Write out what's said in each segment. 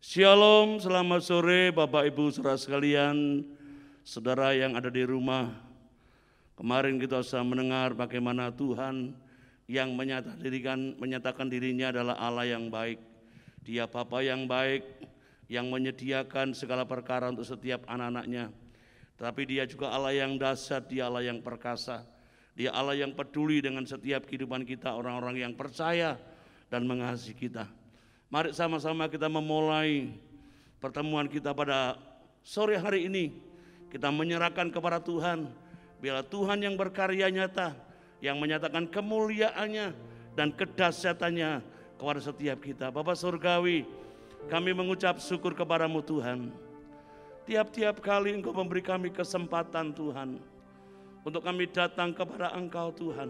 Shalom, selamat sore Bapak Ibu saudara sekalian, saudara yang ada di rumah. Kemarin kita sudah mendengar bagaimana Tuhan yang menyatakan dirinya adalah Allah yang baik. Dia Bapa yang baik, yang menyediakan segala perkara untuk setiap anak-anaknya. Tapi dia juga Allah yang dahsyat, dia Allah yang perkasa. Dia Allah yang peduli dengan setiap kehidupan kita, orang-orang yang percaya dan mengasihi kita. Mari sama-sama kita memulai pertemuan kita pada sore hari ini. Kita menyerahkan kepada Tuhan. Biarlah Tuhan yang berkarya nyata, yang menyatakan kemuliaannya dan kedahsyatannya kepada setiap kita. Bapa Surgawi, kami mengucap syukur kepadamu Tuhan. Tiap-tiap kali Engkau memberi kami kesempatan Tuhan, untuk kami datang kepada Engkau Tuhan.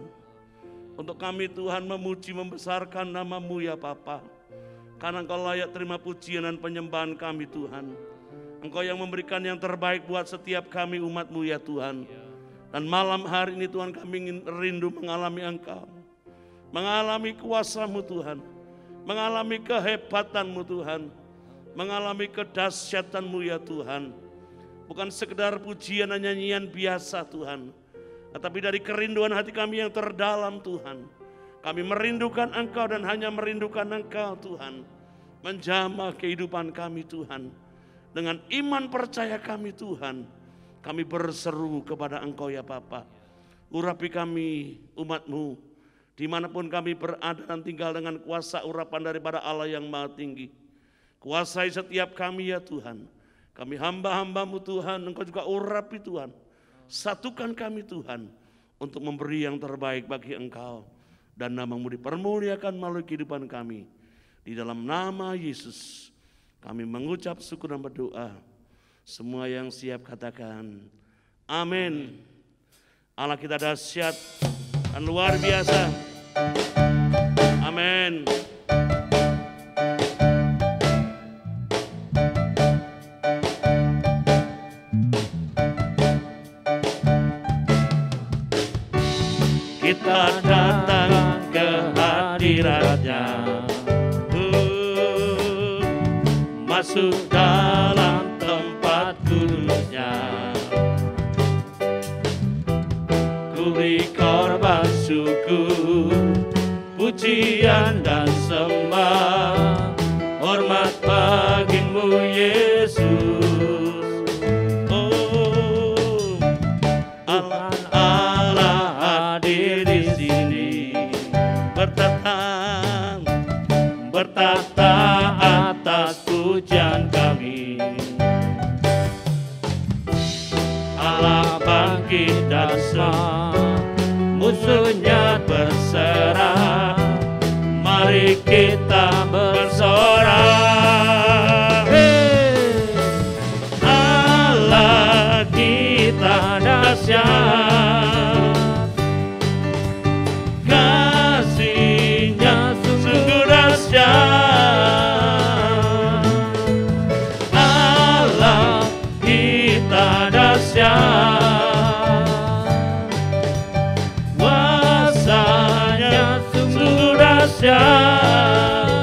Untuk kami Tuhan memuji membesarkan nama-Mu ya Bapa. Karena Engkau layak terima pujian dan penyembahan kami Tuhan. Engkau yang memberikan yang terbaik buat setiap kami umat-Mu ya Tuhan. Dan malam hari ini Tuhan kami ingin rindu mengalami Engkau. Mengalami kuasa-Mu Tuhan. Mengalami kehebatan-Mu Tuhan. Mengalami kedahsyatan-Mu ya Tuhan. Bukan sekedar pujian dan nyanyian biasa Tuhan. Tetapi dari kerinduan hati kami yang terdalam Tuhan. Kami merindukan Engkau dan hanya merindukan Engkau Tuhan. Menjamah kehidupan kami Tuhan. Dengan iman percaya kami Tuhan. Kami berseru kepada Engkau ya Bapa. Urapi kami umat-Mu. Dimanapun kami berada dan tinggal dengan kuasa urapan daripada Allah yang Maha Tinggi. Kuasai setiap kami ya Tuhan. Kami hamba-hamba-Mu Tuhan. Engkau juga urapi Tuhan. Satukan kami Tuhan. Untuk memberi yang terbaik bagi Engkau. Dan nama-Mu dipermuliakan melalui kehidupan kami. Di dalam nama Yesus kami mengucap syukur dan berdoa. Semua yang siap katakan amin. Allah kita dahsyat dan luar biasa. Amin. Kita datang ke hadirat-Nya, masuk dalam tempat kudus-Nya. Kuli korban syukur, pujian dan sembah, hormat bagi-Mu Yesus. Bertata atas pujian kami. Allah bangkit dan musuhnya berserah. Mari kita bersorak. Allah kita dahsyat. Allah kita dahsyat, kuasa-Nya sungguh dahsyat.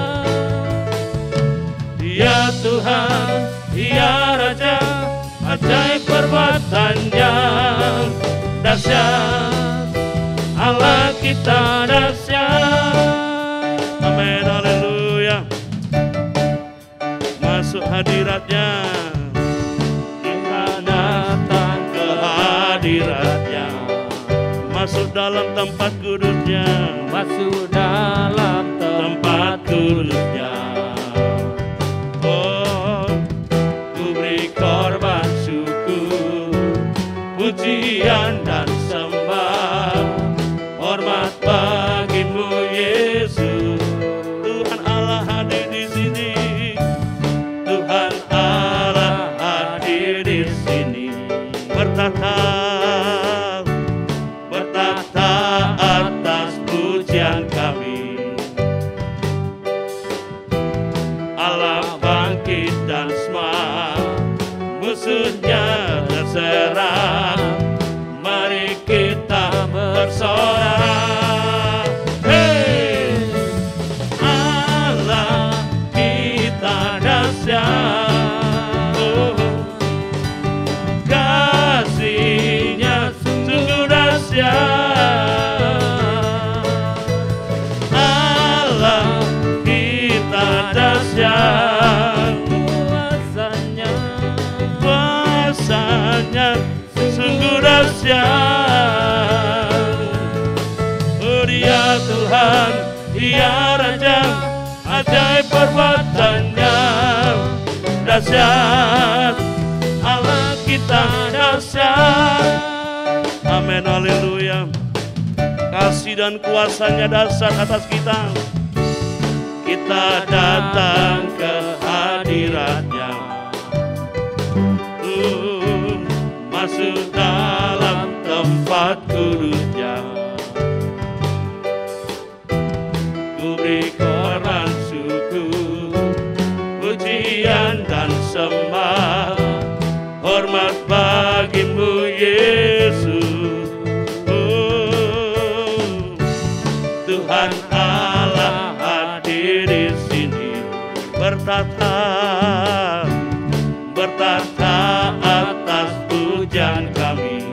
Dia Tuhan, Dia Raja, ajaib perbuatan-Nya dahsyat. Allah kita dahsyat. Amin, haleluya. Masuk hadirat-Nya, kita datang ke hadirat-Nya. Masuk dalam tempat kudus-Nya, masuk dalam tempat kudus-Nya. Oh, ku beri korban syukur, pujian dan sembah, hormat bagi-Mu Yesus. Tuhan Allah hadir di sini. Tuhan Allah hadir di sini. Bertata atas pujian kami. Allah bangkit dan semua musuhnya terserah. Mari kita bersorak. Allah kita dahsyat. dahsyat. Oh, Dia Tuhan, Dia Raja, ajaib perbuatannya dahsyat. Allah kita dahsyat. Amin, haleluya. Kasih dan kuasanya dahsyat atas kita. Kita datang ke hadirat-Nya, masuk dalam tempat kudus-Nya. Ku beri korban syukur, pujian dan sembah, hormat bagimu Yesus. Tuhan Allah hadir di sini, bertata atas pujian kami.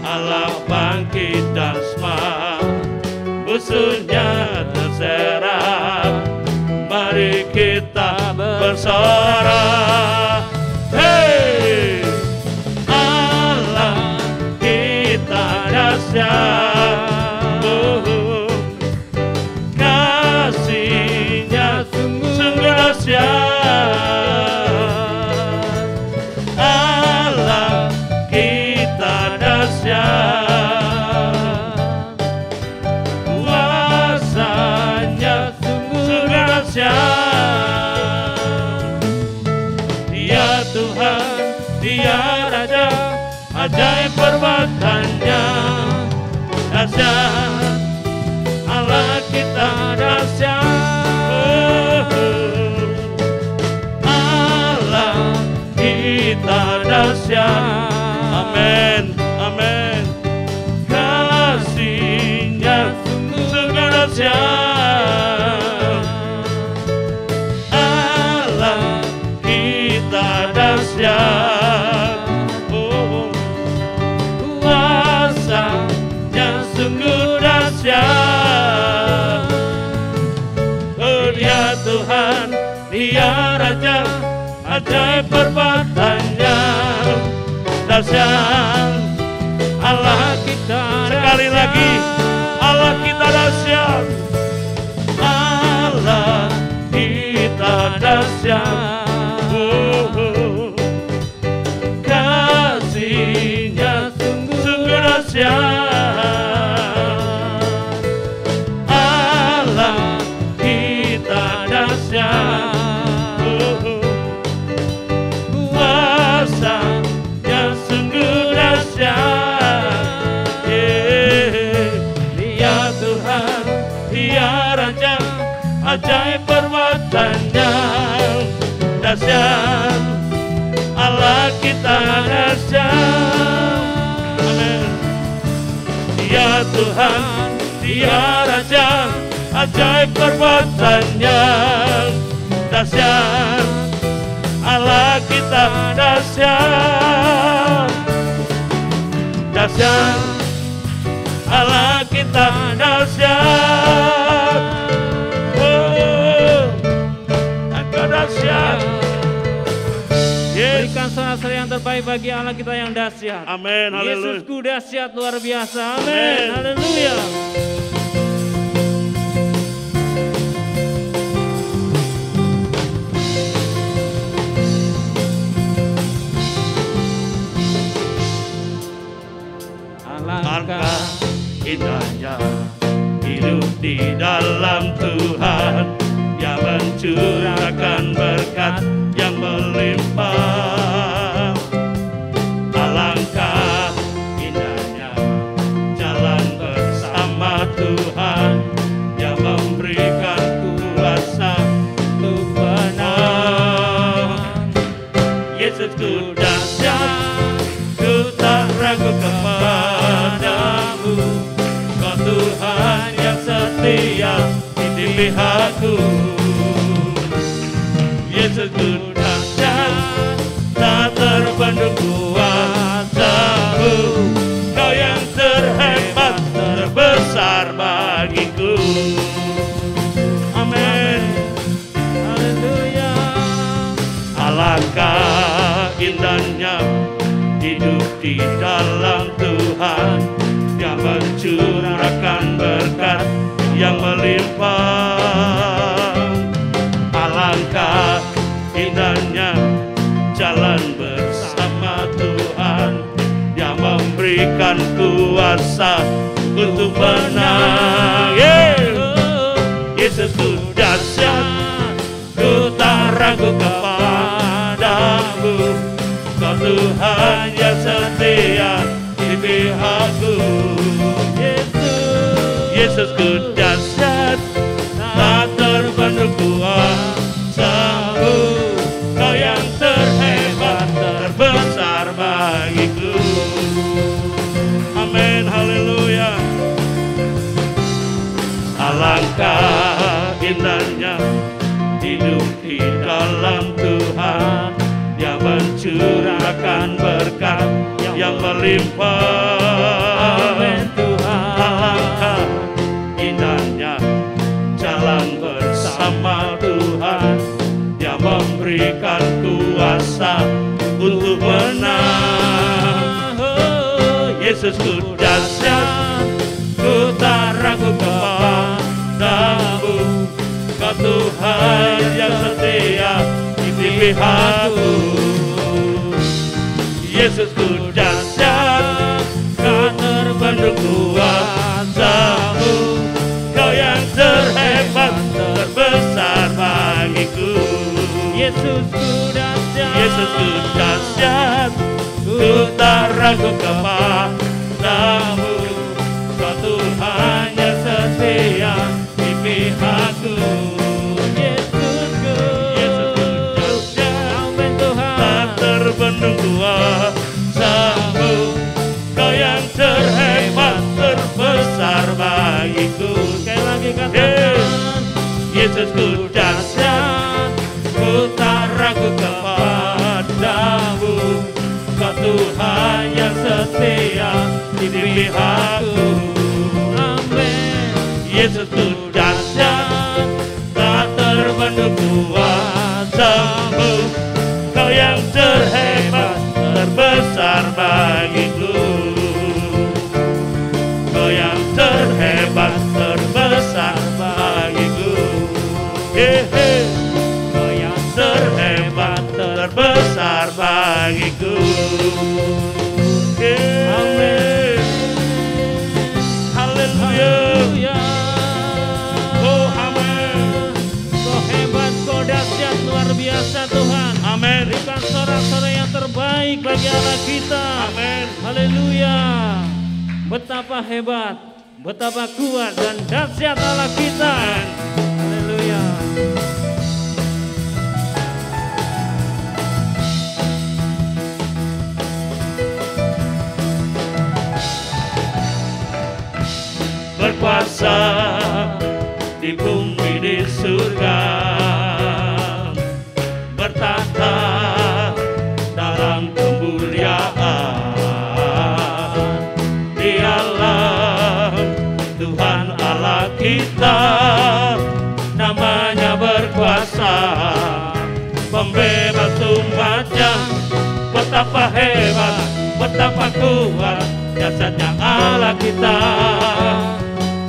Allah bangkit dan semak, musuhnya terserah. Mari kita bersorak, hey, Allah kita dahsyat. Kasih-Nya sungguh dahsyat. Allah kita dahsyat. Kuasa-Nya sungguh dahsyat. Dia Tuhan, Dia Raja, ajaib perbuatannya dahsyat. Allah kita dahsyat. Allah kita dahsyat. Amin, amin. Kasih-Nya sungguh dahsyat. Allah kita dahsyat. Kuasa-Nya sungguh dahsyat. Oh, Dia Tuhan, Dia Raja, ajaib perbuatannya dahsyat. Allah kita sekali lagi, Allah kita dahsyat. Allah kita dahsyat. Kasih-Nya sungguh dahsyat. Allah kita dahsyat. Kuasa-Nya sungguh dahsyat. Dia Tuhan, Dia Raja, ajaib perbuatannya dahsyat. Allah kita dahsyat. Amin. Dia Tuhan, Dia Raja, ajaib perbuatannya dahsyat. Allah kita dahsyat. Dahsyat. Allah kita dahsyat. Oh, Engkau dahsyat. Berikan salah yang terbaik bagi Allah kita yang dahsyat. Amin, haleluya. Yesusku dahsyat luar biasa. Amin, haleluya. Alangkah indahnya hidup di dalam Tuhan, yang mencurahkan berkat yang melimpah. Alangkah indahnya jalan bersama Tuhan, yang memberikan kuasa untuk menang. Yesusku dahsyat, ku tak ragu kepadamu. Kau Tuhan yang setia di pihakku. Yesusku dahsyat, tak terbendung kuasa-Mu. Kau yang terhebat, terbesar bagiku. Amin. Haleluya. Alangkah indahnya kuasa untuk menang. Yesusku dahsyat, ku tak ragu kepadamu. Kau Tuhan yang setia di pihakku. Yesusku dahsyat, tak terbendung kuasa-Mu. Kau yang terhebat, terbesar bagiku. Amin, haleluya. Alangkah indahnya hidup di dalam Tuhan, yang mencurahkan berkat yang melimpah. Amin Tuhan. Alangkah indahnya jalan bersama Tuhan, yang memberikan kuasa untuk menang. Yesusku dahsyat, ku tak ragu kepadamu. Kau Tuhan yang setia di pihakku. Yesusku dahsyat, kau terbendung kuasa-Mu. Kau yang terhebat, terbesar bagiku. Yesusku dahsyat, ku tak ragu kepadamu. Kau Tuhan yang setia di pihakku. Yesusku dahsyat, amin Tuhan, tak terbendung kuasa-Mu. Kau yang terhebat, terbesar bagiku. Sekali lagi katakan, Yesusku dahsyat, ku tak ragu kepadamu. Kau Tuhan yang setia di pihakku. Amin. Yesusku dahsyat, tak terbendung kuasa-Mu. Kau yang terhebat, terbesar bagiku. Kau yang terhebat, terbesar bagiku. Kau yang terhebat, terbesar bagiku. Amin. Haleluya. Oh amin. Kau hebat, kau dahsyat, luar biasa Tuhan. Amin. Berikan sorak-sorai yang terbaik bagi Allah kita. Amin. Haleluya. Betapa hebat, betapa kuat dan dahsyat Allah kita. Haleluya. Berkuasa di bumi di surga, bertahta dalam kemuliaan. Dialah Tuhan Allah kita, namanya berkuasa, pembebas umatnya. Betapa hebat, betapa kuat dahsyatnya Allah kita.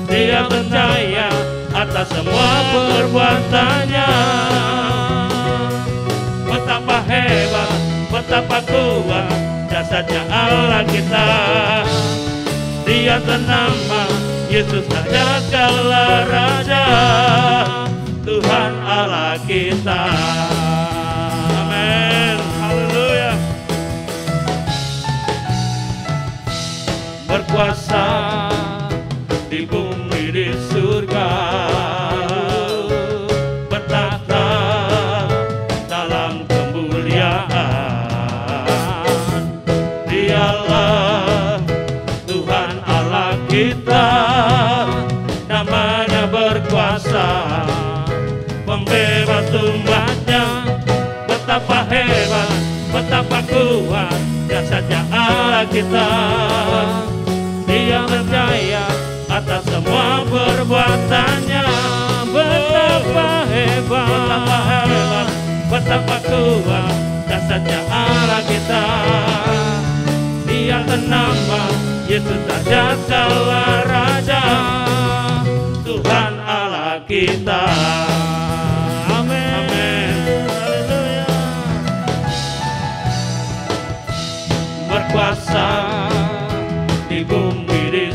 Dia percaya atas semua perbuatannya. Betapa hebat, betapa kuat dahsyatnya Allah kita. Dia ternama Yesus Raja segala Raja, Tuhan Allah kita. Amin. Haleluya. Berkuasa di bumi di surga, bertahta dalam kemuliaan. Dialah Tuhan Allah kita, namanya berkuasa, pembebas umatnya. Betapa hebat, betapa kuat dahsyatnya Allah kita. Dia percaya atas semua perbuatannya. Betapa hebat, betapa hebat, betapa kuat dahsyatnya Allah kita. Dia ternama Yesus Raja segala Raja, Tuhan Allah kita. Amin. Amin. Haleluya. Berkuasa di bumi di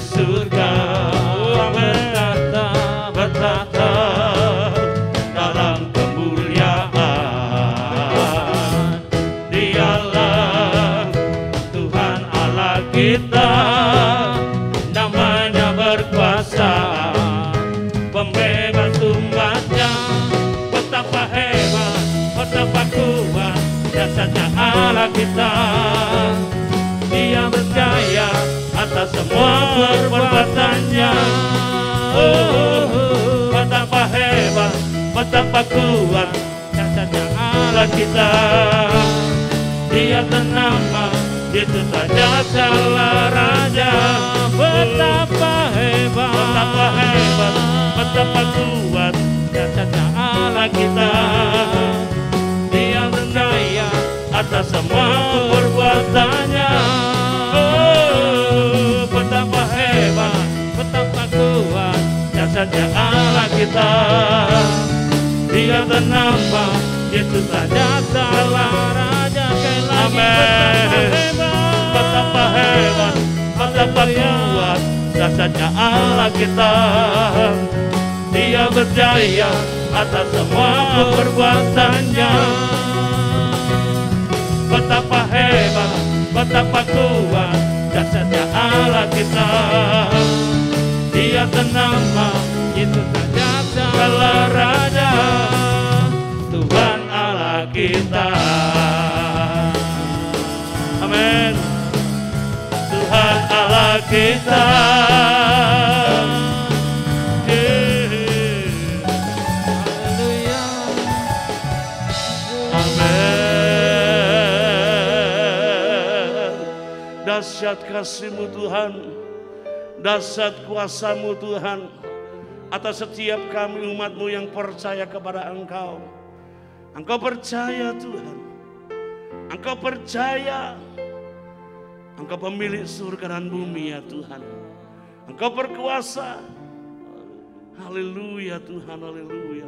Allah kita. Dia berjaya atas semua perbuatannya. Betapa hebat, betapa kuat dasarnya Allah kita. Dia ternama, itu saja salah raja. Betapa hebat, betapa kuat dasarnya Allah kita. Dia berjaya atas semua perbuatannya. Betapa hebat, betapa kuat dasarnya Allah kita. Dia ternama, Yesus saja salah raja. Amin. Betapa hebat, betapa kuat dasarnya Allah kita. Dia berjaya atas semua perbuatannya. Betapa hebat, betapa kuat dasarnya Allah kita. Dia ternama, itu saja segala raja, Tuhan Allah kita. Amin. Tuhan Allah kita. Dahsyat kasih-Mu Tuhan, dahsyat kuasa-Mu Tuhan, atas setiap kami umat-Mu yang percaya kepada Engkau. Engkau percaya Tuhan, Engkau percaya, Engkau pemilik surga dan bumi ya Tuhan. Engkau berkuasa, haleluya Tuhan, haleluya.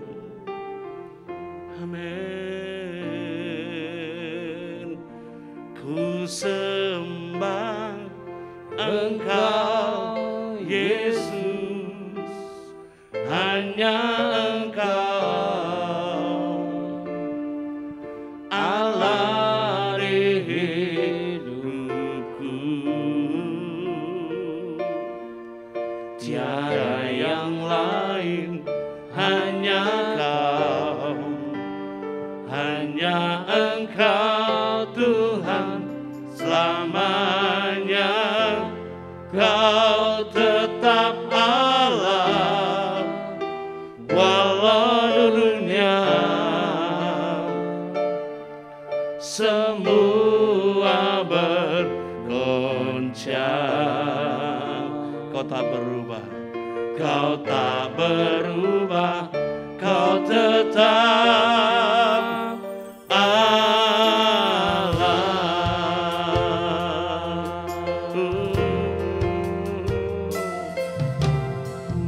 Amin. Ku sembah Engkau Yesus, hanya Engkau Allah di hidupku. Tiada yang lain, hanya Kau, hanya Engkau Tuhan selamanya. Kau tetap Allah walau dunia semua bergoncang. Kau tak berubah, Kau tak berubah, Kau tetap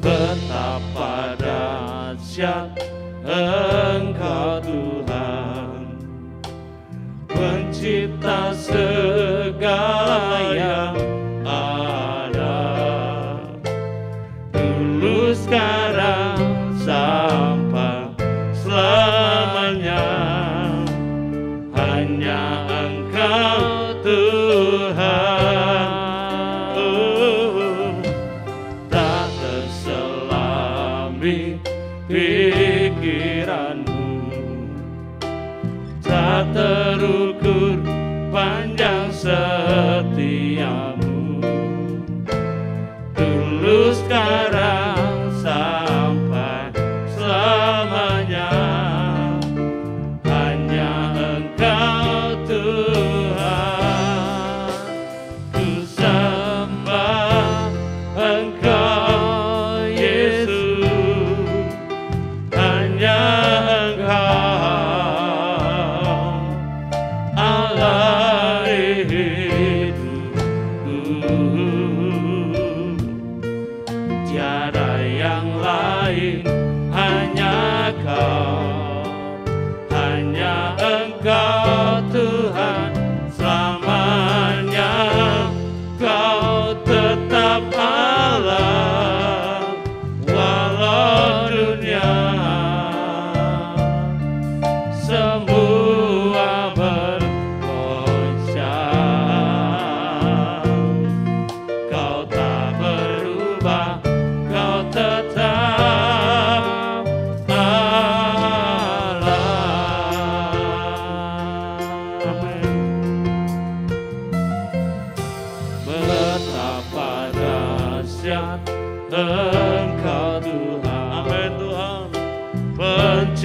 betapa dahsyat Engkau Tuhan, pencipta segala yang ada, dulu sekarang sampai selamanya. Hanya Engkau Tuhan, tak terselami pikiranmu, tak terukur panjang setiamu, dulu sekarang sampai selamanya. Hanya Engkau Tuhan, ku sembah Engkau Yesus, hanya Engkau Allah hidupku. Tiada yang lain, hanya Kau, hanya Engkau Tuhan selamanya. Kau tetap Allah walau dunia semua bergoncang. Kau tak berubah, Kau tetap Allah.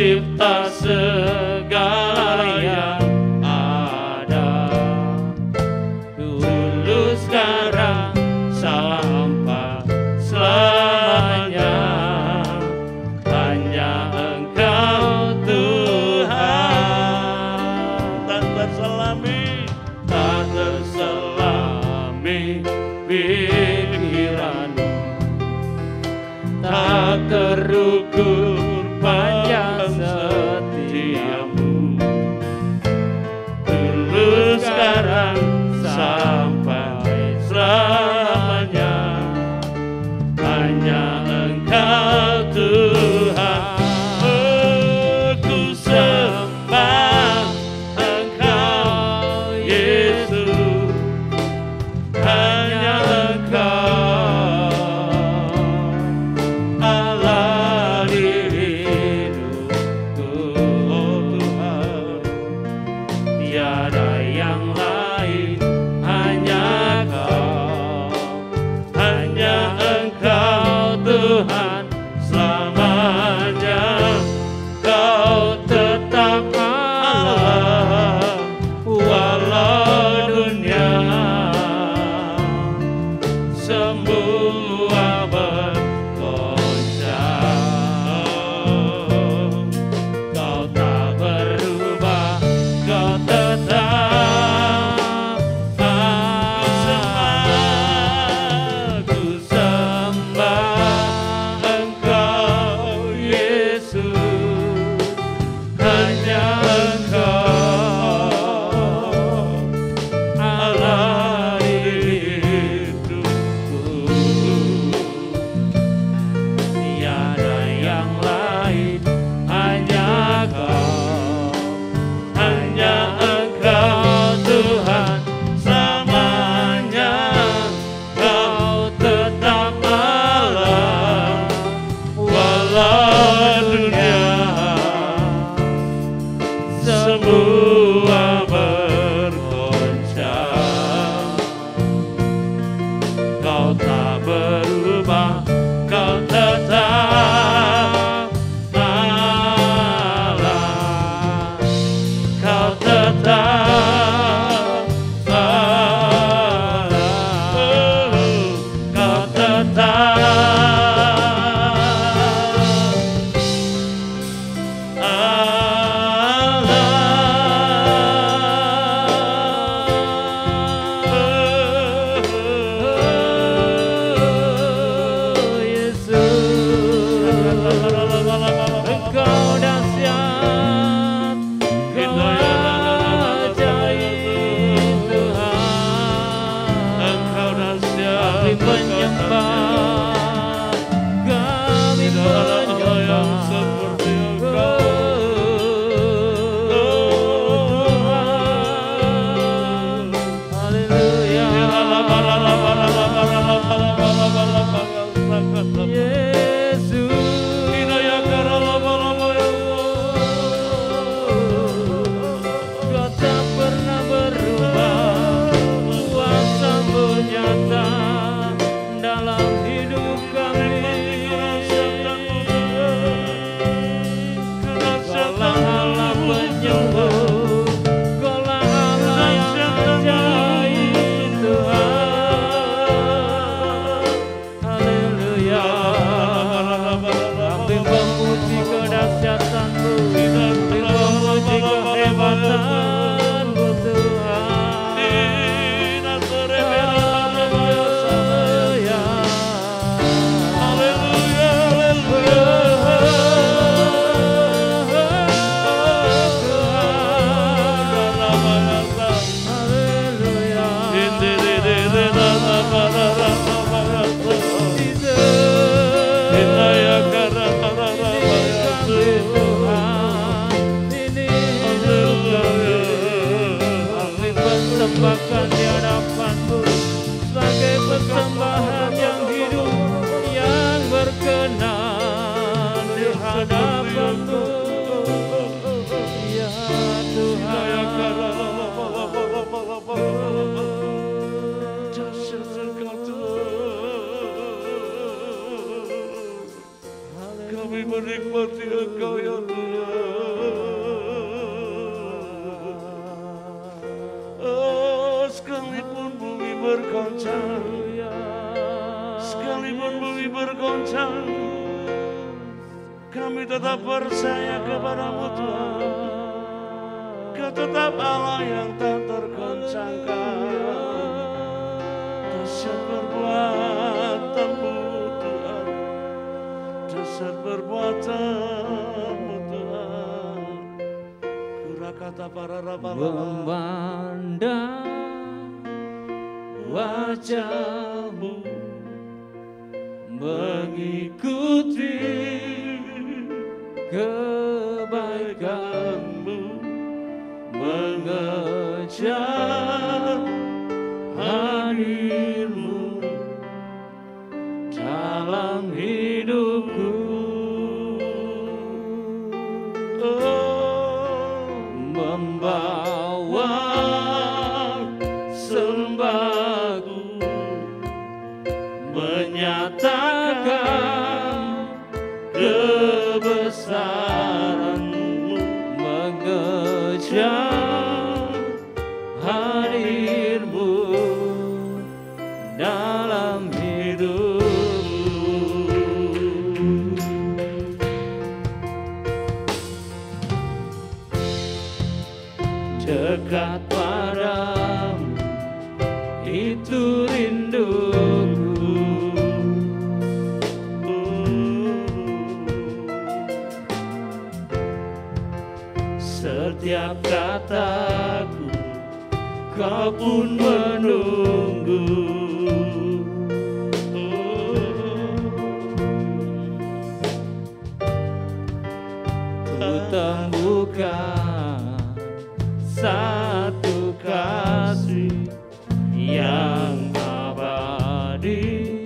pencipta segala yang ada, dulu sekarang sampai selamanya. Hanya Engkau Tuhan, tak terselami pikiranmu, tak terukur panjang setiamu, dulu sekarang sampai selamanya. Hanya Engkau Tuhan. Oh, ku sembah Engkau Yesus, hanya Engkau Allah di Kami menikmati Engkau ya Tuhan. Oh, sekalipun bumi bergoncang, sekalipun bumi bergoncang, kami tetap percaya kepadamu Tuhan. Kau tetap Allah yang tak tergoncangkan. Dahsyat perbuatanmu Tuhan, dahsyat perbuatanmu Tuhan. Kurakata para rabalala, memandang wajahmu, mengikuti kebaikanmu, mengejar hadirmu dalam hidupku. Membawa sembahku, menyatakan kebesaranmu, mengejar hadirmu dalam hidupku. Dekat padamu itu rinduku. Setiap kataku kau pun menunggu. Ku temukan satu kasih yang abadi.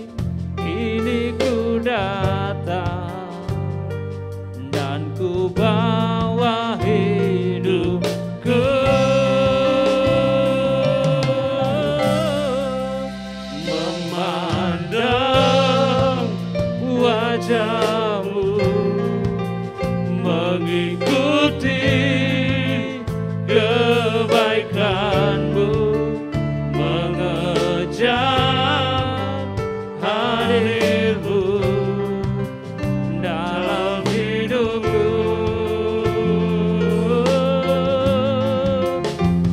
Kini ku datang dan ku bawa hidupku, memandang wajahmu, mengikuti kebaikanmu, mengejar hadirmu dalam hidupku.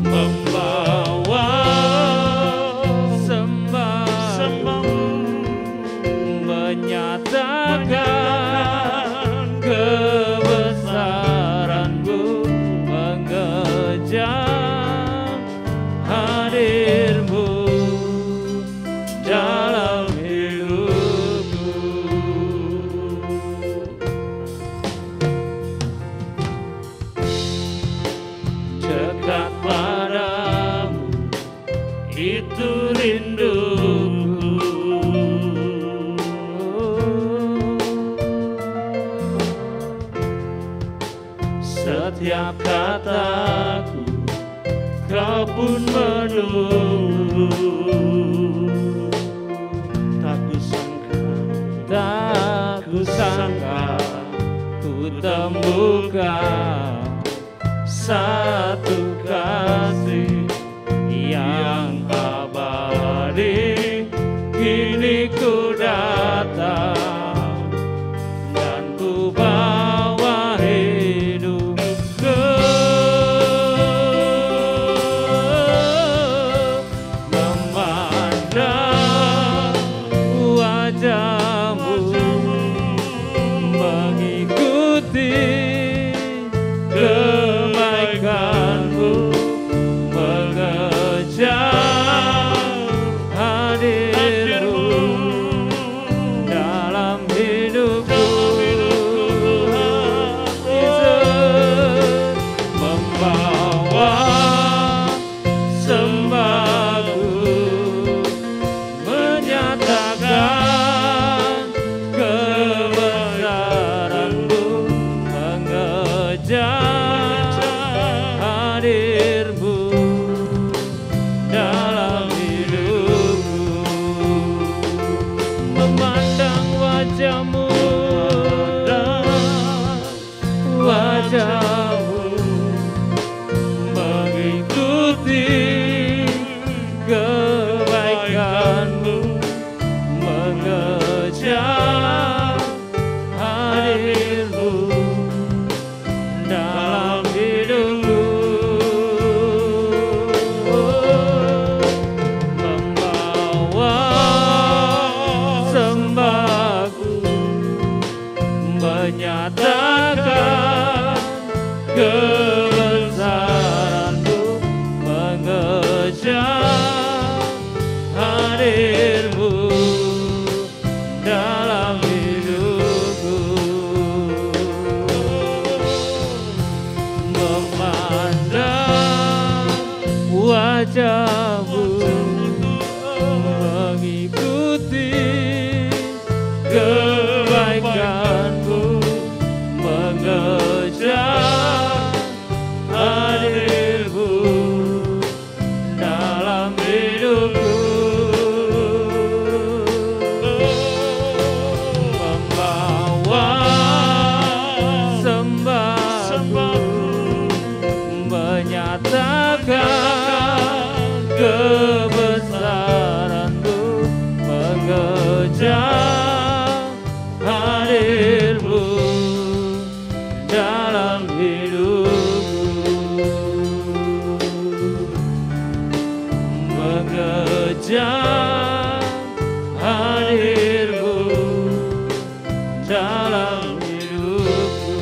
Membawa sembahmu, menyatakan kebesaranmu, mengejar hadirmu dalam hidupku. Dekat padamu itu rinduku. Setiap kataku kau pun menunggu. Tak kusangka ku temukan satu kasih yang abadi. Kini ku datang dan ku bawa hidupku, memandang wajahmu, mengikuti kebaikanmu, menyatakan kebesaran-Mu, mengejar hadir-Mu dalam hidupku, memandang wajah-Mu, mengikuti kebaikan-Mu, mengejar hadir-Mu dalam hidupku, membawa sembah-Mu, menyatakan kebesaran-Mu, mengejar hadir-Mu dalam hidupku, mengejar hadir-Mu dalam hidupku,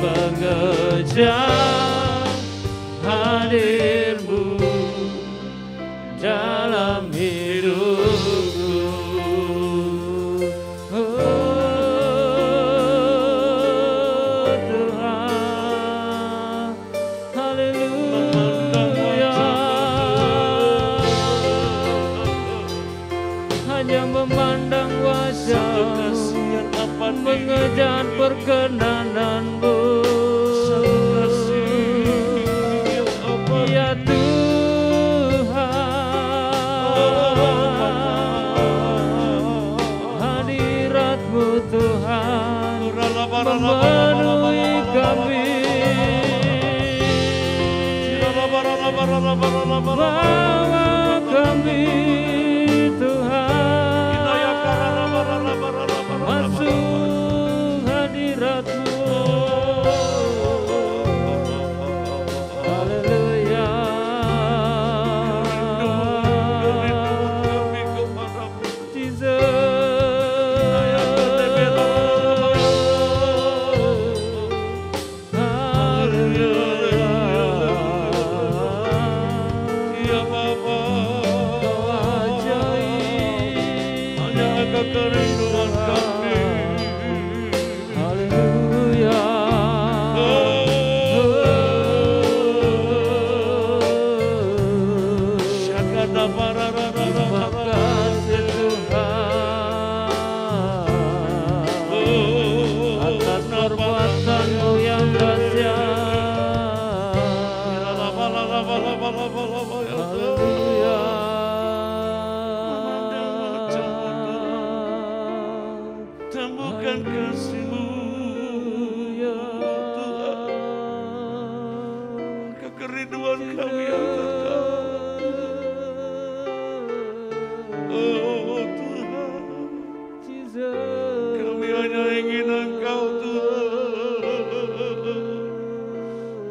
mengejar hadir-Mu dalam hidupku. Oh Tuhan, haleluya. Hanya memandang wajah-Mu, mengejar perkenanan-Mu, ya Tuhan. Hadirat-Mu Tuhan memenuhi kami, bawa kami Tuhan masuk hadirat-Mu. Haleluya. Kerinduan kami, haleluya. Syakada Terima kasih Tuhan atas perbuatan-Mu yang dahsyat. Haleluya. Temukan kasih-Mu ya Tuhan, kekerinduan kami yang kekal. Oh Tuhan, kami hanya ingin Engkau Tuhan,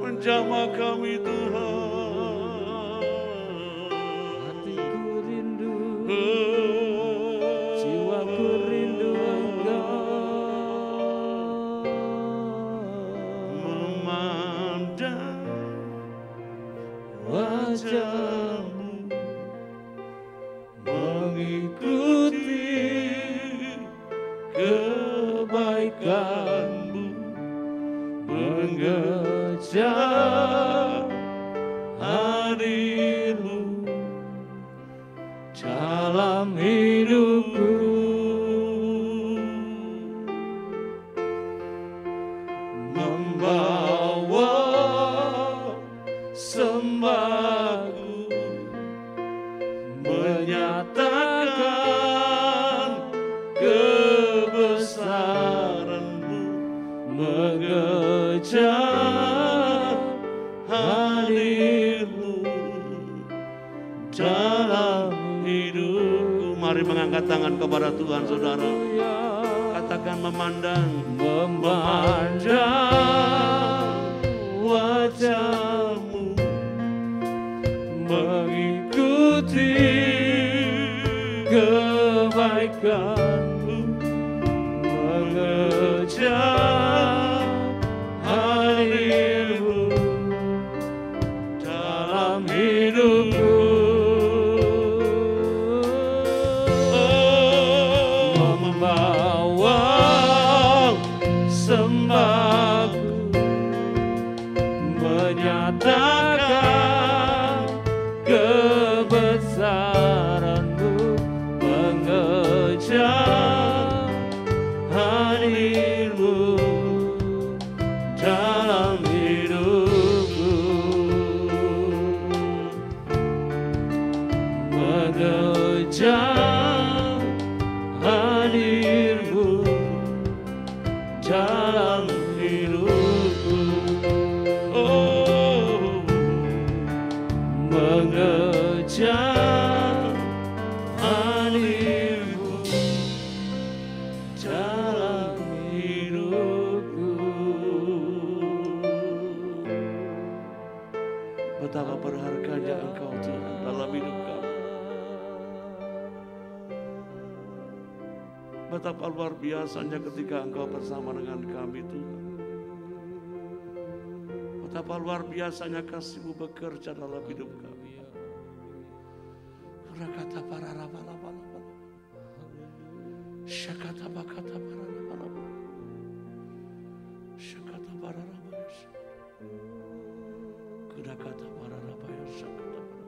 menjamah kami Tuhan. Hatiku rindu, jiwaku rindu wajah-Mu, mengikuti kebaikan-Mu, mengejar hadir-Mu dalam hidupku, membawa sembahku, menyatakan kebesaran-Mu, mengejar hadir-Mu dalam hidupku. Mari mengangkat tangan kepada Tuhan, saudara. Katakan memandang wajah-Mu, mengikuti kebaikan mengejar hadirmu dalam hidupku. Membawa sembahku, menyatakan kebesaran-Mu, mengejar hadir-Mu dalam hidupku, mengejar hadir-Mu dalam hidupku. Oh, mengejar hadir-Mu dalam hidupku. Betapa berharganya Engkau Tuhan dalam hidup kami. Betapa luar biasanya ketika Engkau bersama dengan kami Tuhan. Betapa luar biasanya kasih-Mu bekerja dalam hidup kami. Rakata para raba-laba, syakata bakata para raba-laba, syakata para raba, kurakata para raba, syakata para,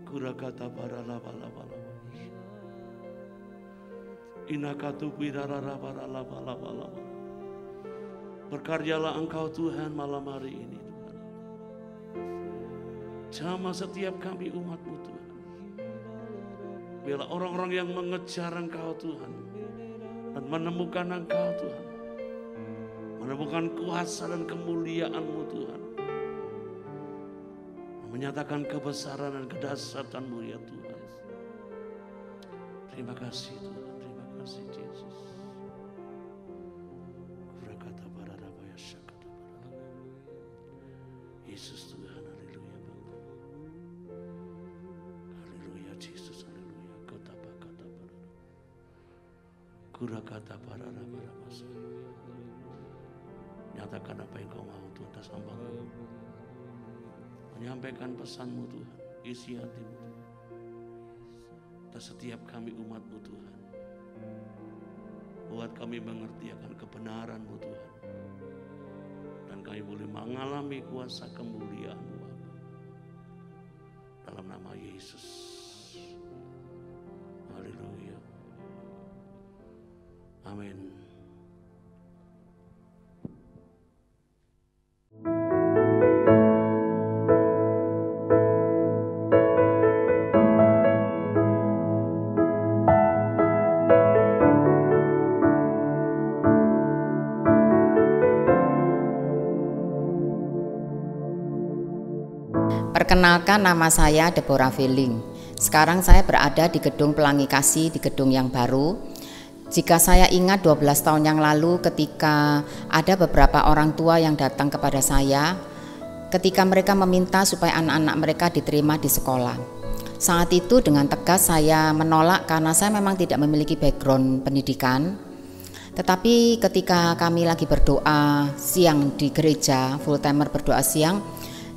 kurakata para raba-laba, inakatu bidara raba-laba. Berkaryalah Engkau Tuhan malam hari ini Tuhan. Jamah setiap kami umat-Mu Tuhan. Biarlah orang-orang yang mengejar Engkau Tuhan dan menemukan Engkau Tuhan, menemukan kuasa dan kemuliaan-Mu Tuhan, menyatakan kebesaran dan kedahsyatan-Mu ya Tuhan. Terima kasih Tuhan, terima kasih Yesus. Yesus Tuhan, haleluya Bapa. Haleluya Yesus, haleluya. Kata-kata para. Kurakata para raba-raba. Nyatakan apa yang Kau mau Tuhan atas hamba-Mu. Menyampaikan pesan-Mu Tuhan, isi hati-Mu Tuhan. Atas setiap kami umat-Mu Tuhan. Buat kami mengerti akan kebenaran-Mu Tuhan. Kami boleh mengalami kuasa kemuliaan-Mu Bapa. Dalam nama Yesus. Haleluya. Amin. Perkenalkan, nama saya Deborah Feeling. Sekarang saya berada di Gedung Pelangi Kasih, di gedung yang baru. Jika saya ingat 12 tahun yang lalu ketika ada beberapa orang tua yang datang kepada saya ketika mereka meminta supaya anak-anak mereka diterima di sekolah. Saat itu dengan tegas saya menolak karena saya memang tidak memiliki background pendidikan. Tetapi ketika kami lagi berdoa siang di gereja, full timer berdoa siang,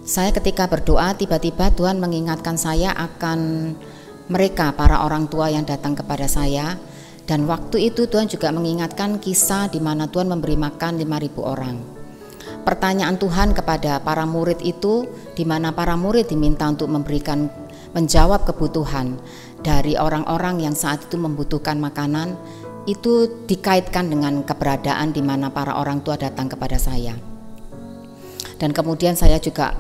saya ketika berdoa tiba-tiba Tuhan mengingatkan saya akan mereka, para orang tua yang datang kepada saya. Dan waktu itu Tuhan juga mengingatkan kisah di mana Tuhan memberi makan 5.000 orang. Pertanyaan Tuhan kepada para murid itu, di mana para murid diminta untuk menjawab kebutuhan dari orang-orang yang saat itu membutuhkan makanan, itu dikaitkan dengan keberadaan di mana para orang tua datang kepada saya. Dan kemudian saya juga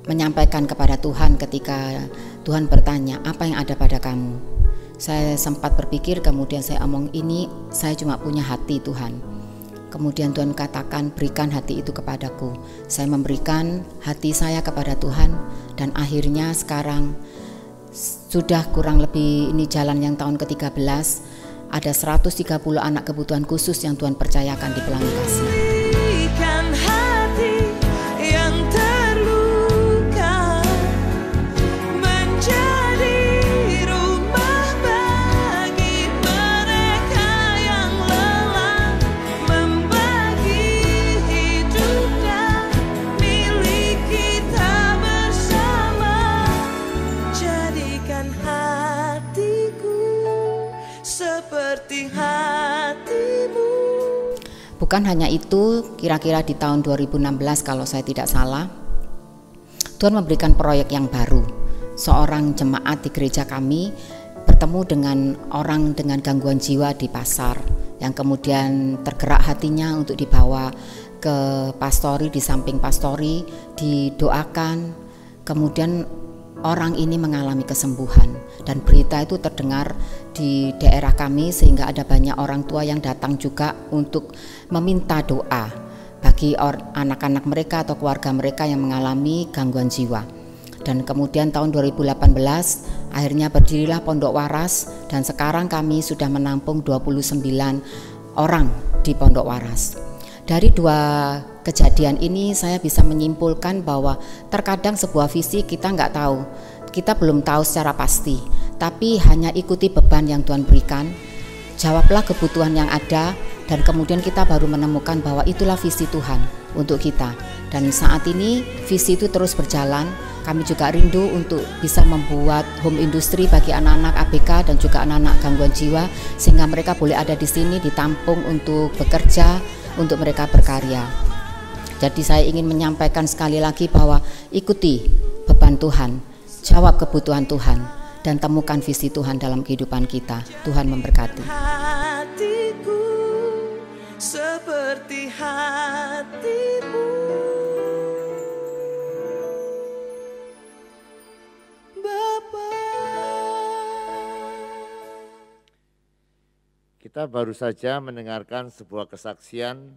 menyampaikan kepada Tuhan ketika Tuhan bertanya, apa yang ada pada kamu? Saya sempat berpikir, kemudian saya omong, ini saya cuma punya hati Tuhan. Kemudian Tuhan katakan, berikan hati itu kepadaku. Saya memberikan hati saya kepada Tuhan, dan akhirnya sekarang sudah kurang lebih, ini jalan yang tahun ke-13, ada 130 anak kebutuhan khusus yang Tuhan percayakan di Pelangi Kasih. seperti hatimu. Bukan hanya itu, kira-kira di tahun 2016 kalau saya tidak salah, Tuhan memberikan proyek yang baru. Seorang jemaat di gereja kami bertemu dengan orang dengan gangguan jiwa di pasar, yang kemudian tergerak hatinya untuk dibawa ke pastori, di samping pastori didoakan, kemudian orang ini mengalami kesembuhan, dan berita itu terdengar di daerah kami sehingga ada banyak orang tua yang datang juga untuk meminta doa bagi anak-anak mereka atau keluarga mereka yang mengalami gangguan jiwa. Dan kemudian tahun 2018 akhirnya berdirilah Pondok Waras, dan sekarang kami sudah menampung 29 orang di Pondok Waras. Dari dua kejadian ini saya bisa menyimpulkan bahwa terkadang sebuah visi kita nggak tahu, kita belum tahu secara pasti, tapi hanya ikuti beban yang Tuhan berikan, jawablah kebutuhan yang ada, dan kemudian kita baru menemukan bahwa itulah visi Tuhan untuk kita. Dan saat ini visi itu terus berjalan. Kami juga rindu untuk bisa membuat home industry bagi anak-anak ABK dan juga anak-anak gangguan jiwa, sehingga mereka boleh ada di sini ditampung untuk bekerja, untuk mereka berkarya. Jadi saya ingin menyampaikan sekali lagi bahwa ikuti beban Tuhan, jawab kebutuhan Tuhan, dan temukan visi Tuhan dalam kehidupan kita. Tuhan memberkati. Hatiku seperti hatimu, Bapa. Kita baru saja mendengarkan sebuah kesaksian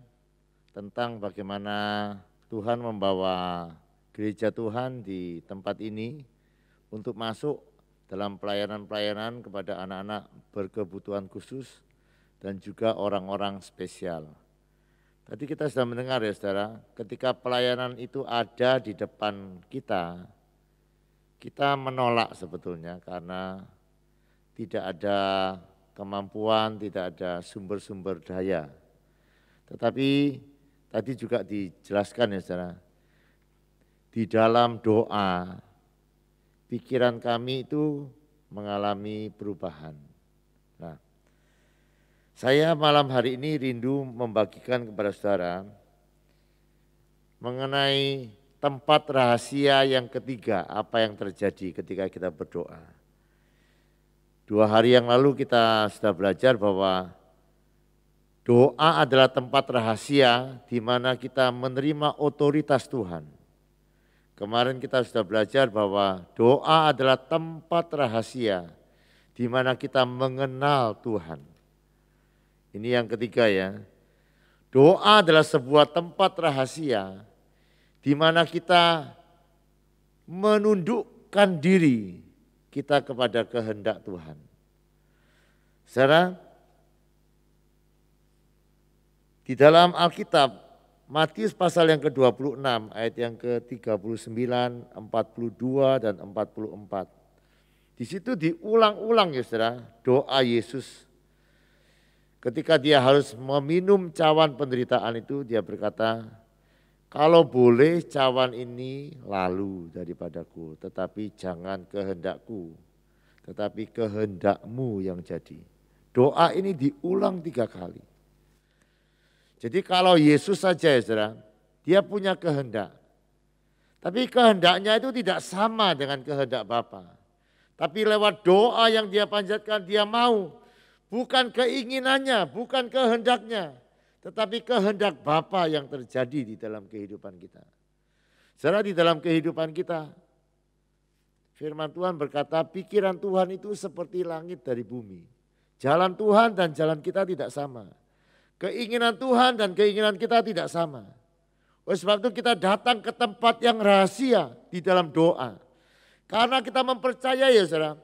tentang bagaimana Tuhan membawa gereja Tuhan di tempat ini untuk masuk dalam pelayanan-pelayanan kepada anak-anak berkebutuhan khusus dan juga orang-orang spesial. Tadi kita sudah mendengar ya saudara, ketika pelayanan itu ada di depan kita, kita menolak sebetulnya karena tidak ada kemampuan, tidak ada sumber-sumber daya. Tetapi tadi juga dijelaskan ya saudara, di dalam doa, pikiran kami itu mengalami perubahan. Nah, saya malam hari ini rindu membagikan kepada saudara mengenai tempat rahasia yang ketiga, apa yang terjadi ketika kita berdoa. 2 hari yang lalu kita sudah belajar bahwa doa adalah tempat rahasia di mana kita menerima otoritas Tuhan. Kemarin kita sudah belajar bahwa doa adalah tempat rahasia di mana kita mengenal Tuhan. Ini yang ketiga ya. Doa adalah sebuah tempat rahasia di mana kita menundukkan diri kita kepada kehendak Tuhan. Saudara, di dalam Alkitab, Matius pasal yang ke-26, ayat yang ke-39, 42, dan 44. Di situ diulang-ulang ya saudara, doa Yesus. Ketika dia harus meminum cawan penderitaan itu, dia berkata, kalau boleh cawan ini lalu daripadaku, tetapi jangan kehendakku, tetapi kehendakmu yang jadi. Doa ini diulang 3 kali. Jadi kalau Yesus saja ya saudara, dia punya kehendak. Tapi kehendaknya itu tidak sama dengan kehendak Bapa. Tapi lewat doa yang dia panjatkan, dia mau. Bukan keinginannya, bukan kehendaknya. Tetapi kehendak Bapa yang terjadi di dalam kehidupan kita. Saudara, di dalam kehidupan kita, firman Tuhan berkata, pikiran Tuhan itu seperti langit dari bumi. Jalan Tuhan dan jalan kita tidak sama. Keinginan Tuhan dan keinginan kita tidak sama. Oleh sebab itu kita datang ke tempat yang rahasia di dalam doa. Karena kita mempercayai ya saudara,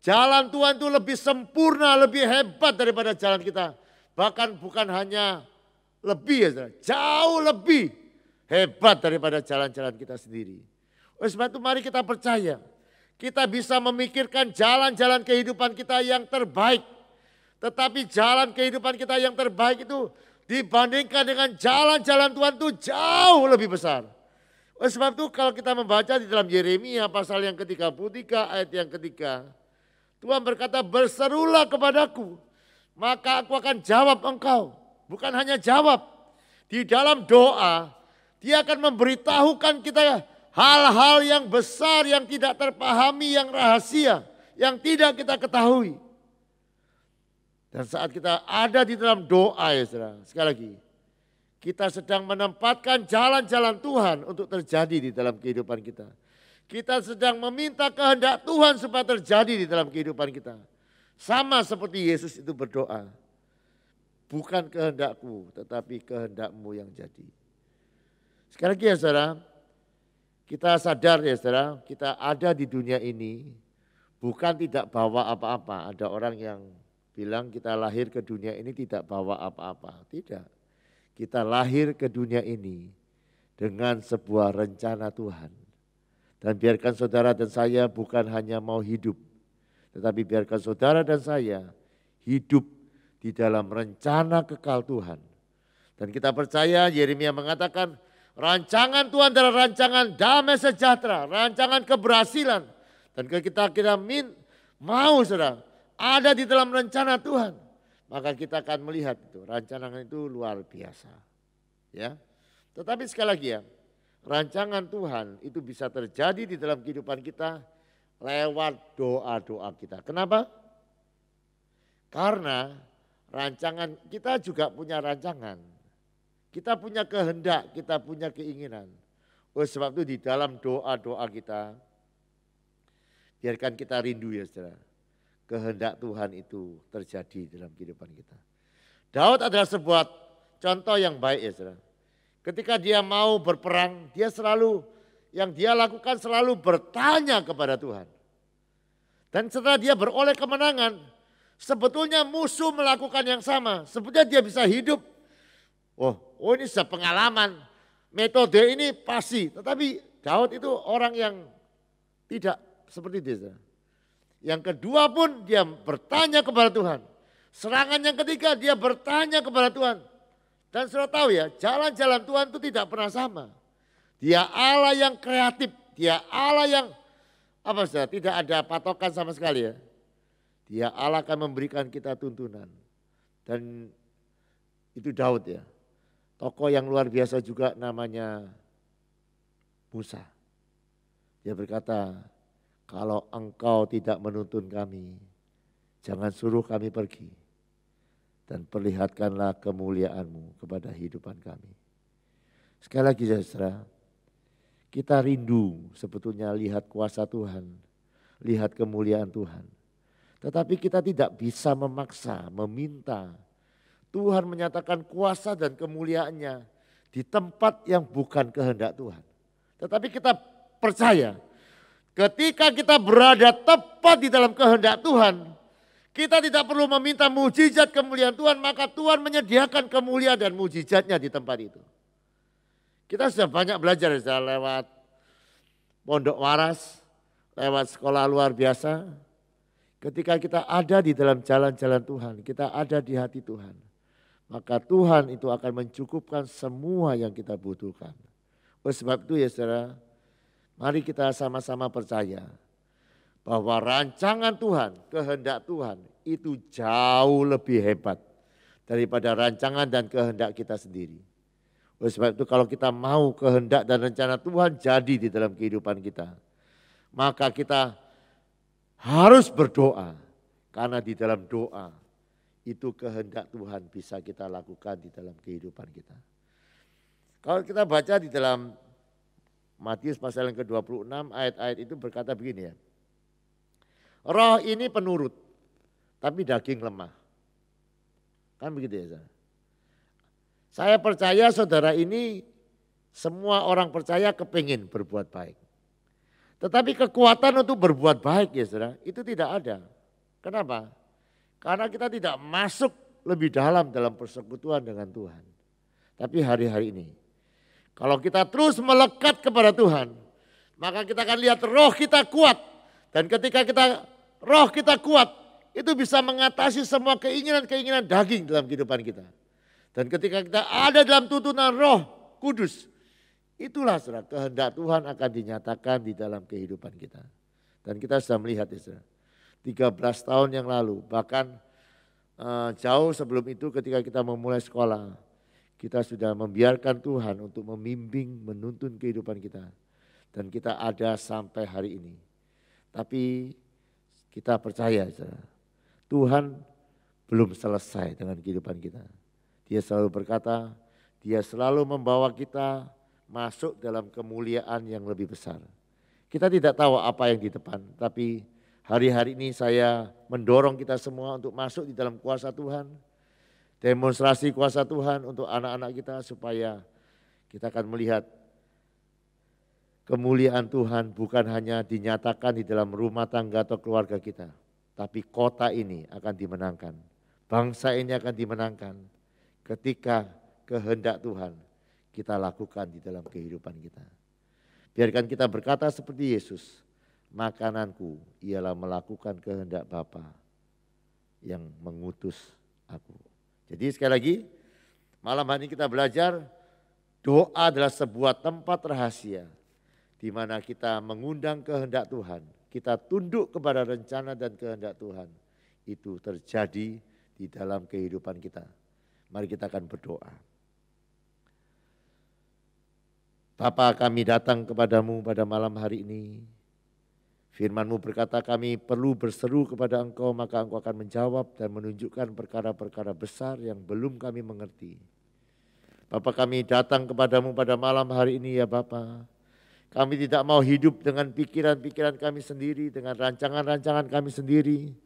jalan Tuhan itu lebih sempurna, lebih hebat daripada jalan kita. Bahkan bukan hanya lebih ya saudara, jauh lebih hebat daripada jalan-jalan kita sendiri. Oleh sebab itu mari kita percaya, kita bisa memikirkan jalan-jalan kehidupan kita yang terbaik. Tetapi jalan kehidupan kita yang terbaik itu dibandingkan dengan jalan-jalan Tuhan itu jauh lebih besar. Oleh sebab itu kalau kita membaca di dalam Yeremia pasal yang ke-33 ayat yang ketiga, Tuhan berkata, berserulah kepadaku maka aku akan jawab engkau. Bukan hanya jawab, di dalam doa dia akan memberitahukan kita hal-hal yang besar yang tidak terpahami, yang rahasia, yang tidak kita ketahui. Dan saat kita ada di dalam doa ya saudara, sekali lagi, kita sedang menempatkan jalan-jalan Tuhan untuk terjadi di dalam kehidupan kita. Kita sedang meminta kehendak Tuhan supaya terjadi di dalam kehidupan kita. Sama seperti Yesus itu berdoa. Bukan kehendakku, tetapi kehendakmu yang jadi. Sekali lagi ya saudara, kita sadar ya saudara, kita ada di dunia ini bukan tidak bawa apa-apa. Ada orang yang bilang kita lahir ke dunia ini tidak bawa apa-apa. Tidak. Kita lahir ke dunia ini dengan sebuah rencana Tuhan. Dan biarkan saudara dan saya bukan hanya mau hidup, tetapi biarkan saudara dan saya hidup di dalam rencana kekal Tuhan. Dan kita percaya Yeremia mengatakan rancangan Tuhan adalah rancangan damai sejahtera, rancangan keberhasilan. Dan kita mau saudara ada di dalam rencana Tuhan, maka kita akan melihat itu rancangan itu luar biasa. Ya. Tetapi sekali lagi ya, rancangan Tuhan itu bisa terjadi di dalam kehidupan kita lewat doa-doa kita. Kenapa? Karena rancangan kita juga punya rancangan. Kita punya kehendak, kita punya keinginan. Oleh sebab itu di dalam doa-doa kita, biarkan kita rindu ya saudara. Kehendak Tuhan itu terjadi dalam kehidupan kita. Daud adalah sebuah contoh yang baik ya saudara. Ketika dia mau berperang, yang dia lakukan selalu bertanya kepada Tuhan. Dan setelah dia beroleh kemenangan, sebetulnya musuh melakukan yang sama. Sebetulnya dia bisa hidup. Oh ini sudah pengalaman, metode ini pasti. Tetapi Daud itu orang yang tidak seperti itu. Saudara. Yang kedua pun dia bertanya kepada Tuhan. Serangan yang ketiga dia bertanya kepada Tuhan. Dan saudara tahu ya, jalan-jalan Tuhan itu tidak pernah sama. Dia Allah yang kreatif, dia Allah yang tidak ada patokan sama sekali ya. Dia Allah akan memberikan kita tuntunan. Dan itu Daud ya. Tokoh yang luar biasa juga namanya Musa. Dia berkata, kalau engkau tidak menuntun kami, jangan suruh kami pergi. Dan perlihatkanlah kemuliaan-Mu kepada kehidupan kami. Sekali lagi saudara, kita rindu sebetulnya lihat kuasa Tuhan, lihat kemuliaan Tuhan. Tetapi kita tidak bisa memaksa, meminta. Tuhan menyatakan kuasa dan kemuliaannya di tempat yang bukan kehendak Tuhan. Tetapi kita percaya, ketika kita berada tepat di dalam kehendak Tuhan, kita tidak perlu meminta mujizat kemuliaan Tuhan, maka Tuhan menyediakan kemuliaan dan mujizatnya di tempat itu. Kita sudah banyak belajar lewat pondok waras, lewat sekolah luar biasa. Ketika kita ada di dalam jalan-jalan Tuhan, kita ada di hati Tuhan, maka Tuhan itu akan mencukupkan semua yang kita butuhkan. Oleh sebab itu ya saudara, mari kita sama-sama percaya bahwa rancangan Tuhan, kehendak Tuhan itu jauh lebih hebat daripada rancangan dan kehendak kita sendiri. Oleh sebab itu kalau kita mau kehendak dan rencana Tuhan jadi di dalam kehidupan kita, maka kita harus berdoa. Karena di dalam doa itu kehendak Tuhan bisa kita lakukan di dalam kehidupan kita. Kalau kita baca di dalam Matius pasal yang ke-26 ayat-ayat itu berkata begini ya. Roh ini penurut, tapi daging lemah. Kan begitu ya saudara. Saya percaya saudara ini semua orang percaya kepingin berbuat baik. Tetapi kekuatan untuk berbuat baik ya saudara, itu tidak ada. Kenapa? Karena kita tidak masuk lebih dalam persekutuan dengan Tuhan. Tapi hari-hari ini, kalau kita terus melekat kepada Tuhan, maka kita akan lihat roh kita kuat. Dan ketika roh kita kuat, itu bisa mengatasi semua keinginan-keinginan daging dalam kehidupan kita. Dan ketika kita ada dalam tuntunan Roh Kudus, itulah saudara, kehendak Tuhan akan dinyatakan di dalam kehidupan kita. Dan kita sudah melihat ya saudara, 13 tahun yang lalu, bahkan jauh sebelum itu ketika kita memulai sekolah, kita sudah membiarkan Tuhan untuk membimbing, menuntun kehidupan kita. Dan kita ada sampai hari ini. Tapi kita percaya Tuhan belum selesai dengan kehidupan kita. Dia selalu berkata, Dia selalu membawa kita masuk dalam kemuliaan yang lebih besar. Kita tidak tahu apa yang di depan, tapi hari-hari ini saya mendorong kita semua untuk masuk di dalam kuasa Tuhan. Demonstrasi kuasa Tuhan untuk anak-anak kita supaya kita akan melihat kemuliaan Tuhan bukan hanya dinyatakan di dalam rumah tangga atau keluarga kita. Tapi kota ini akan dimenangkan. Bangsa ini akan dimenangkan ketika kehendak Tuhan kita lakukan di dalam kehidupan kita. Biarkan kita berkata seperti Yesus, makananku ialah melakukan kehendak Bapa yang mengutus aku. Jadi sekali lagi, malam hari ini kita belajar doa adalah sebuah tempat rahasia di mana kita mengundang kehendak Tuhan. Kita tunduk kepada rencana dan kehendak Tuhan. Itu terjadi di dalam kehidupan kita. Mari kita akan berdoa. Bapa, kami datang kepadamu pada malam hari ini. Firman-Mu berkata kami perlu berseru kepada Engkau, maka Engkau akan menjawab dan menunjukkan perkara-perkara besar yang belum kami mengerti. Bapa, kami datang kepadamu pada malam hari ini ya Bapa. Kami tidak mau hidup dengan pikiran-pikiran kami sendiri, dengan rancangan-rancangan kami sendiri.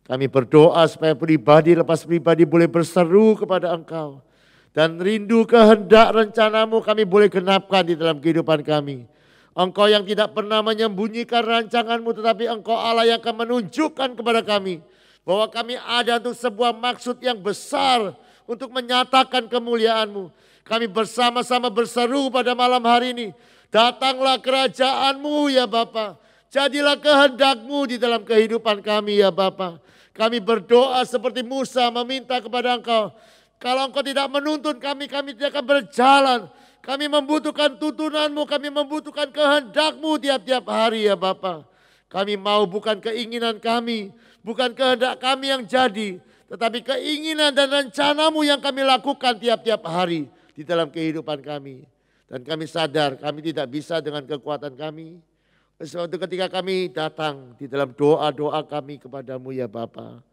Kami berdoa supaya pribadi lepas pribadi boleh berseru kepada Engkau. Dan rindu kehendak rencanamu kami boleh genapkan di dalam kehidupan kami. Engkau yang tidak pernah menyembunyikan rancanganmu, tetapi Engkau Allah yang akan menunjukkan kepada kami bahwa kami ada untuk sebuah maksud yang besar untuk menyatakan kemuliaan-Mu. Kami bersama-sama berseru pada malam hari ini, datanglah kerajaan-Mu ya Bapa. Jadilah kehendak-Mu di dalam kehidupan kami ya Bapa. Kami berdoa seperti Musa meminta kepada Engkau, kalau Engkau tidak menuntun kami, kami tidak akan berjalan. Kami membutuhkan tuntunan-Mu, kami membutuhkan kehendak-Mu tiap-tiap hari ya Bapa. Kami mau bukan keinginan kami, bukan kehendak kami yang jadi, tetapi keinginan dan rencana-Mu yang kami lakukan tiap-tiap hari di dalam kehidupan kami. Dan kami sadar kami tidak bisa dengan kekuatan kami. Suatu ketika kami datang di dalam doa-doa kami kepadamu ya Bapa.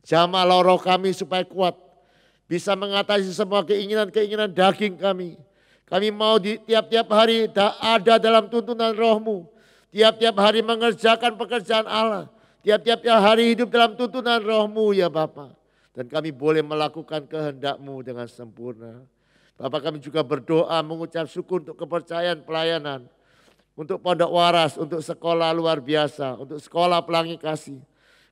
Jamahlah roh kami supaya kuat, bisa mengatasi semua keinginan-keinginan daging kami. Kami mau di tiap-tiap hari ada dalam tuntunan roh-Mu. Tiap-tiap hari mengerjakan pekerjaan Allah. Tiap-tiap hari hidup dalam tuntunan roh-Mu ya Bapa. Dan kami boleh melakukan kehendak-Mu dengan sempurna. Bapak, kami juga berdoa mengucap syukur untuk kepercayaan pelayanan. Untuk Pondok Waras, untuk sekolah luar biasa, untuk sekolah Pelangi Kasih.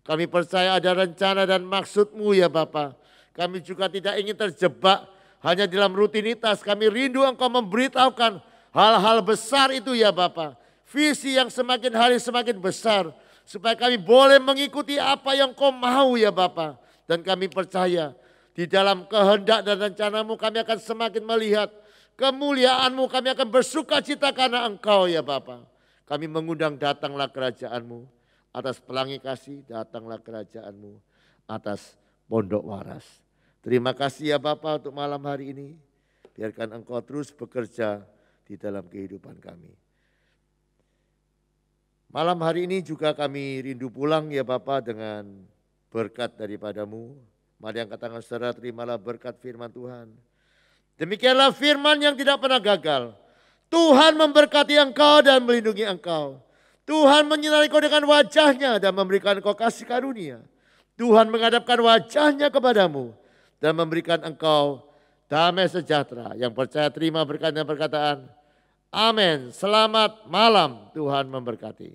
Kami percaya ada rencana dan maksud-Mu ya Bapa. Kami juga tidak ingin terjebak hanya dalam rutinitas. Kami rindu Engkau memberitahukan hal-hal besar itu ya Bapa. Visi yang semakin hari semakin besar. Supaya kami boleh mengikuti apa yang Kau mau ya Bapa. Dan kami percaya di dalam kehendak dan rencana-Mu kami akan semakin melihat kemuliaan-Mu. Kami akan bersuka cita karena Engkau ya Bapa. Kami mengundang datanglah kerajaan-Mu. Atas Pelangi Kasih datanglah kerajaan-Mu. Atas Pondok Waras. Terima kasih ya Bapa untuk malam hari ini. Biarkan Engkau terus bekerja di dalam kehidupan kami. Malam hari ini juga kami rindu pulang ya Bapa dengan berkat daripada-Mu. Mari angkat tangan saudara, terimalah berkat firman Tuhan. Demikianlah firman yang tidak pernah gagal. Tuhan memberkati engkau dan melindungi engkau. Tuhan menyinari engkau dengan wajah-Nya dan memberikan engkau kasih karunia. Tuhan menghadapkan wajah-Nya kepadamu dan memberikan engkau damai sejahtera. Yang percaya terima berkat dan perkataan. Amin. Selamat malam, Tuhan memberkati.